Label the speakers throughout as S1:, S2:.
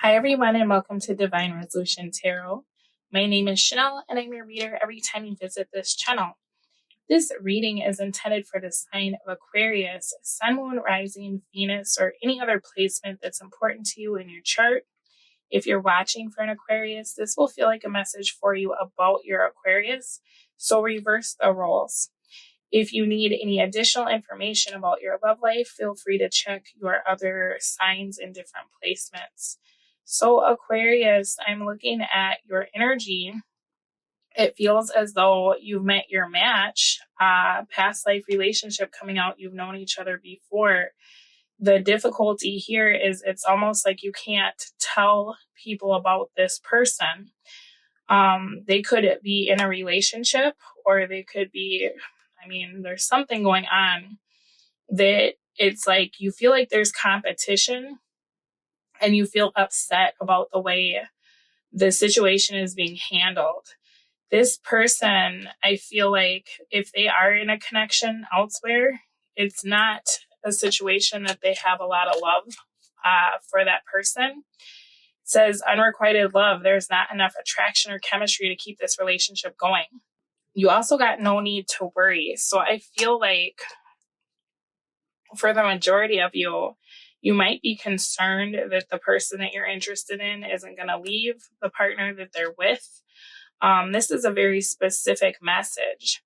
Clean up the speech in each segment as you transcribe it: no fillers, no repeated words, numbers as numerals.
S1: Hi, everyone, and welcome to Divine Resolution Tarot. My name is Chanel, and I'm your reader every time you visit this channel. This reading is intended for the sign of Aquarius, Sun, Moon, Rising, Venus, or any other placement that's important to you in your chart. If you're watching for an Aquarius, this will feel like a message for you about your Aquarius, so reverse the roles. If you need any additional information about your love life, feel free to check your other signs in different placements. So Aquarius, I'm looking at your energy. It feels as though you've met your match, past life relationship coming out. You've known each other before. The difficulty here is it's almost like you can't tell people about this person. They could be in a relationship, or they could be, there's something going on that it's like you feel like there's competition and you feel upset about the way the situation is being handled. This person, I feel like if they are in a connection elsewhere, it's not a situation that they have a lot of love for that person. It says unrequited love. There's not enough attraction or chemistry to keep this relationship going. You also got no need to worry. So I feel like for the majority of you, you might be concerned that the person that you're interested in isn't going to leave the partner that they're with. This is a very specific message.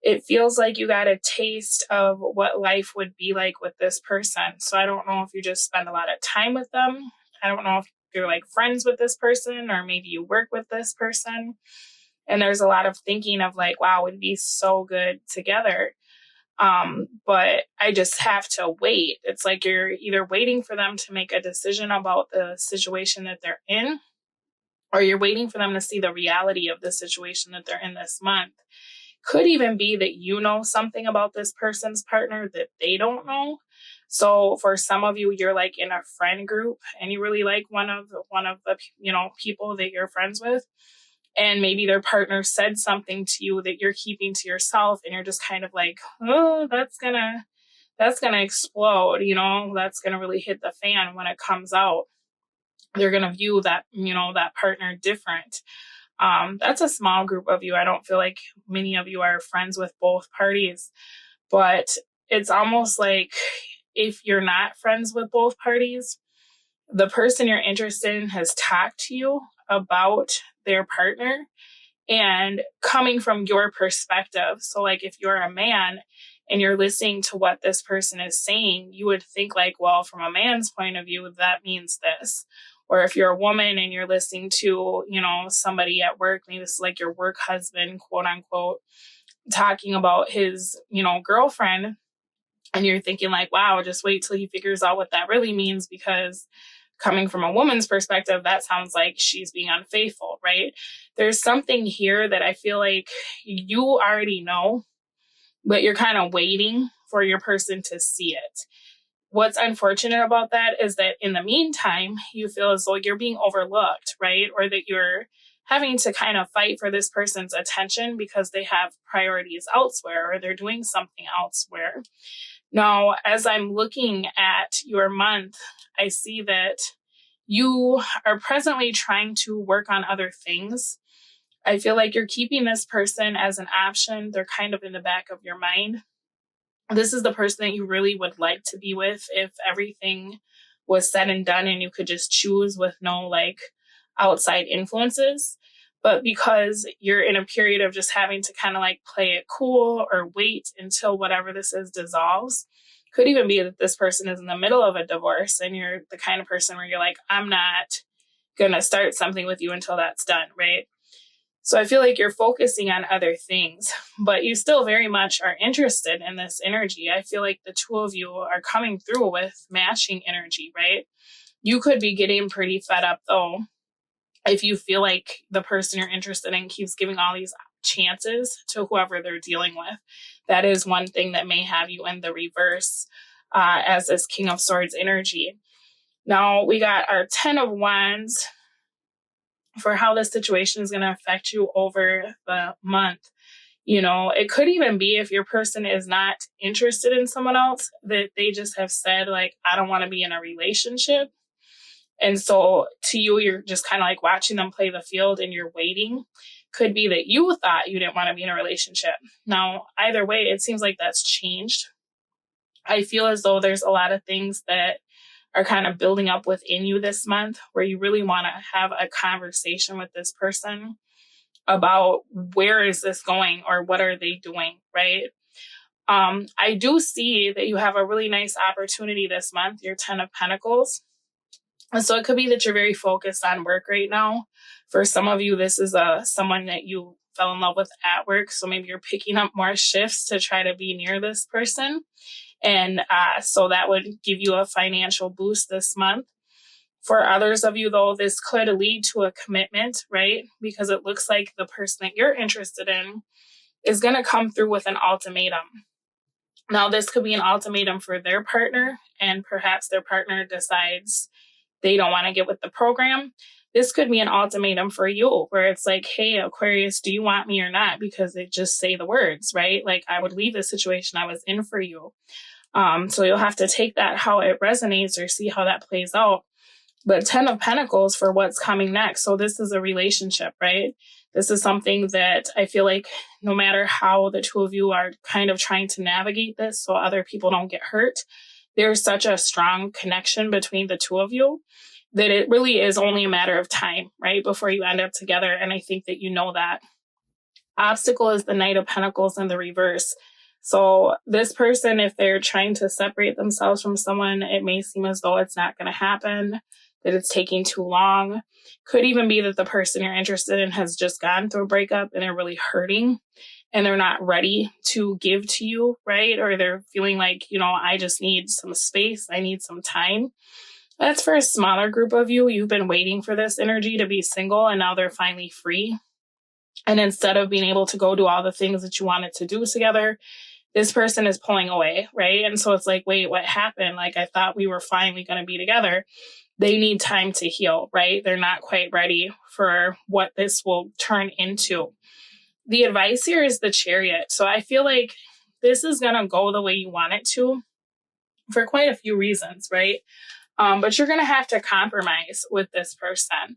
S1: It feels like you got a taste of what life would be like with this person. So I don't know if you just spend a lot of time with them. I don't know if you're like friends with this person, or maybe you work with this person. And there's a lot of thinking of like, wow, it'd be so good together. But I just have to wait. It's like you're either waiting for them to make a decision about the situation that they're in, or you're waiting for them to see the reality of the situation that they're in this month. Could even be that you know something about this person's partner that they don't know. So for some of you, you're like in a friend group and you really like one of the people that you're friends with. And maybe their partner said something to you that you're keeping to yourself, and you're just kind of like, oh, that's gonna explode, that's gonna really hit the fan when it comes out. They're gonna view that, that partner different. That's a small group of you. I don't feel like many of you are friends with both parties, but it's almost like if you're not friends with both parties, the person you're interested in has talked to you about their partner and coming from your perspective. So like if you're a man and you're listening to what this person is saying, you would think like, well, from a man's point of view, that means this. Or if you're a woman and you're listening to, somebody at work, maybe this is like your work husband, quote unquote, talking about his, girlfriend, and you're thinking like, wow, just wait till he figures out what that really means, because coming from a woman's perspective, that sounds like she's being unfaithful, right? There's something here that I feel like you already know, but you're kind of waiting for your person to see it. What's unfortunate about that is that in the meantime, you feel as though you're being overlooked, right? Or that you're having to kind of fight for this person's attention because they have priorities elsewhere, or they're doing something elsewhere. Now, as I'm looking at your month, I see that you are presently trying to work on other things. I feel like you're keeping this person as an option. They're kind of in the back of your mind. This is the person that you really would like to be with if everything was said and done and you could just choose with no like outside influences. But because you're in a period of just having to kind of like play it cool or wait until whatever this is dissolves, could even be that this person is in the middle of a divorce and you're the kind of person where you're like, I'm not going to start something with you until that's done, right? So I feel like you're focusing on other things, but you still very much are interested in this energy. I feel like the two of you are coming through with matching energy, right? You could be getting pretty fed up though, if you feel like the person you're interested in keeps giving all these chances to whoever they're dealing with. That is one thing that may have you in the reverse as this King of Swords energy. Now we got our 10 of Wands for how this situation is going to affect you over the month. It could even be if your person is not interested in someone else, that they just have said like, I don't want to be in a relationship. And so to you, you're just kind of like watching them play the field and you're waiting. Could be that you thought you didn't want to be in a relationship. Now, either way, it seems like that's changed. I feel as though there's a lot of things that are kind of building up within you this month where you really want to have a conversation with this person about where is this going or what are they doing, right? I do see that you have a really nice opportunity this month, your 10 of Pentacles. And so it could be that you're very focused on work right now. For some of you, this is someone that you fell in love with at work. So maybe you're picking up more shifts to try to be near this person. And so that would give you a financial boost this month. For others of you, though, this could lead to a commitment, right? Because it looks like the person that you're interested in is going to come through with an ultimatum. Now, this could be an ultimatum for their partner, and perhaps their partner decides they don't want to get with the program. This could be an ultimatum for you, where it's like, hey, Aquarius, do you want me or not? Because they just say the words, right? Like, I would leave the situation I was in for you. So you'll have to take that how it resonates or see how that plays out. But 10 of Pentacles for what's coming next. So this is a relationship, right? This is something that I feel like no matter how the two of you are kind of trying to navigate this so other people don't get hurt, there's such a strong connection between the two of you that it really is only a matter of time, right? Before you end up together. And I think that you know that. Obstacle is the Knight of Pentacles in the reverse. So this person, if they're trying to separate themselves from someone, it may seem as though it's not going to happen, that it's taking too long. Could even be that the person you're interested in has just gone through a breakup and they're really hurting and they're not ready to give to you, right? Or they're feeling like, I just need some space. I need some time. That's for a smaller group of you. You've been waiting for this energy to be single and now they're finally free. And instead of being able to go do all the things that you wanted to do together, this person is pulling away, right? And so it's like, wait, what happened? Like, I thought we were finally going to be together. They need time to heal, right? They're not quite ready for what this will turn into. The advice here is the Chariot. So I feel like this is going to go the way you want it to for quite a few reasons, right? But you're going to have to compromise with this person.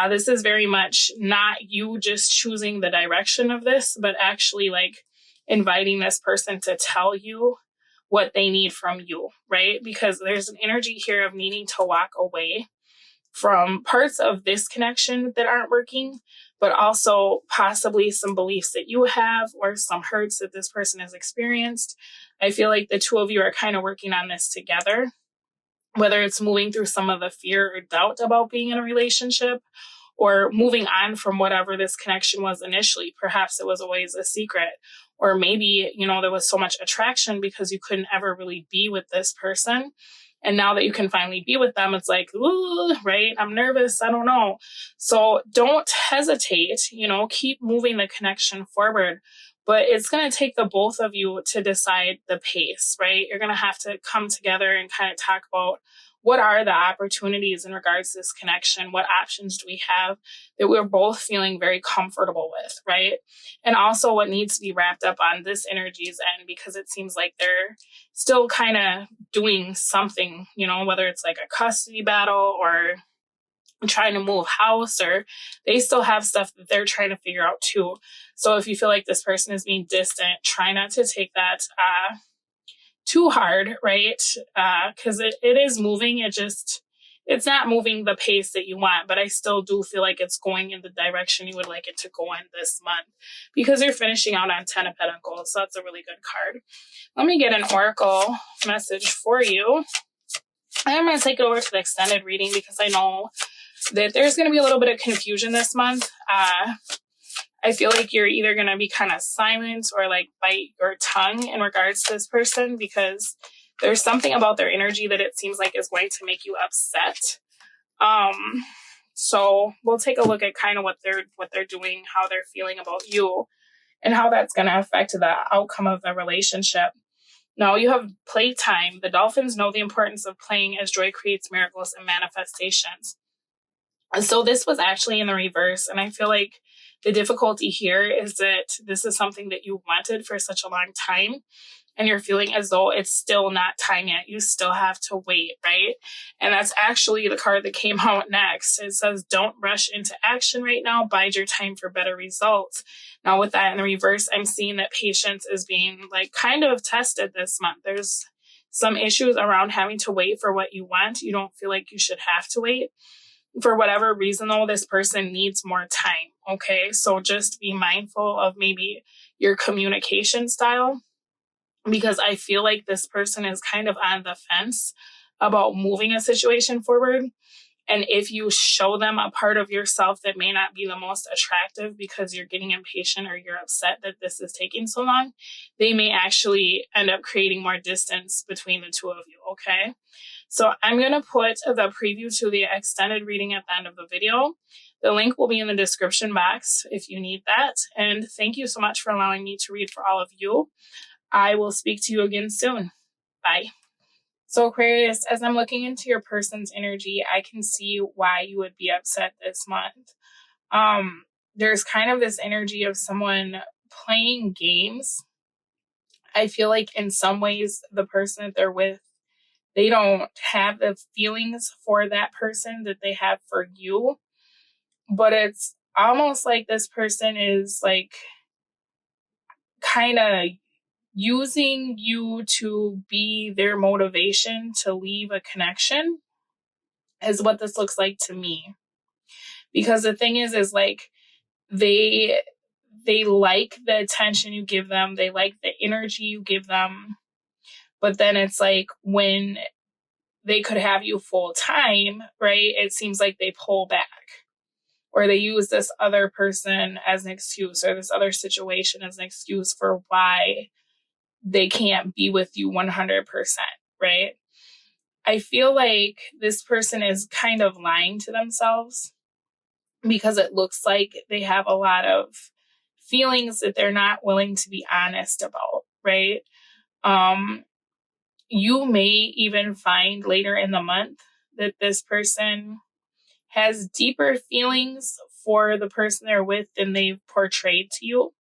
S1: This is very much not you just choosing the direction of this, but actually like inviting this person to tell you what they need from you, right? Because there's an energy here of needing to walk away from parts of this connection that aren't working, but also possibly some beliefs that you have or some hurts that this person has experienced. I feel like the two of you are kind of working on this together, whether it's moving through some of the fear or doubt about being in a relationship or moving on from whatever this connection was initially. Perhaps it was always a secret, or maybe, there was so much attraction because you couldn't ever really be with this person. And now that you can finally be with them, it's like, ooh, right? I'm nervous. I don't know. So don't hesitate, keep moving the connection forward. But it's going to take the both of you to decide the pace, right? You're going to have to come together and kind of talk about what are the opportunities in regards to this connection? What options do we have that we're both feeling very comfortable with, right? And also what needs to be wrapped up on this energy's end, because it seems like they're still kind of doing something, whether it's like a custody battle or trying to move house, or they still have stuff that they're trying to figure out too. So if you feel like this person is being distant, try not to take that too hard, right? Because it is moving. It's not moving the pace that you want, but I still do feel like it's going in the direction you would like it to go in this month, because you're finishing out on 10 of Pentacles. So that's a really good card. Let me get an oracle message for you. I'm going to take it over to the extended reading because I know that there's going to be a little bit of confusion this month. I feel like you're either going to be kind of silent or like bite your tongue in regards to this person, because there's something about their energy that it seems like is going to make you upset. So we'll take a look at kind of what they're doing, how they're feeling about you, and how that's going to affect the outcome of the relationship. Now you have playtime. The dolphins know the importance of playing as joy creates miracles and manifestations. And so this was actually in the reverse. And I feel like the difficulty here is that this is something that you wanted for such a long time. and you're feeling as though it's still not time yet. You still have to wait, right? And that's actually the card that came out next. It says, don't rush into action right now. Bide your time for better results. Now, with that in the reverse, I'm seeing that patience is being like kind of tested this month. There's some issues around having to wait for what you want. You don't feel like you should have to wait. For whatever reason, though, this person needs more time. Okay. So just be mindful of maybe your communication style, because I feel like this person is kind of on the fence about moving a situation forward. And if you show them a part of yourself that may not be the most attractive because you're getting impatient or you're upset that this is taking so long, they may actually end up creating more distance between the two of you, okay? So I'm going to put the preview to the extended reading at the end of the video. The link will be in the description box if you need that. And thank you so much for allowing me to read for all of you. I will speak to you again soon. Bye. So Aquarius, as I'm looking into your person's energy, I can see why you would be upset this month. There's kind of this energy of someone playing games. I feel like in some ways, the person that they're with, they don't have the feelings for that person that they have for you. But it's almost like this person is like kind of using you to be their motivation to leave a connection is what this looks like to me. Because the thing is like they like the attention you give them, they like the energy you give them, but then it's like when they could have you full time, right? It seems like they pull back, or they use this other person as an excuse, or this other situation as an excuse for why they can't be with you 100%, right? I feel like this person is kind of lying to themselves, because it looks like they have a lot of feelings that they're not willing to be honest about, right? You may even find later in the month that this person has deeper feelings for the person they're with than they've portrayed to you.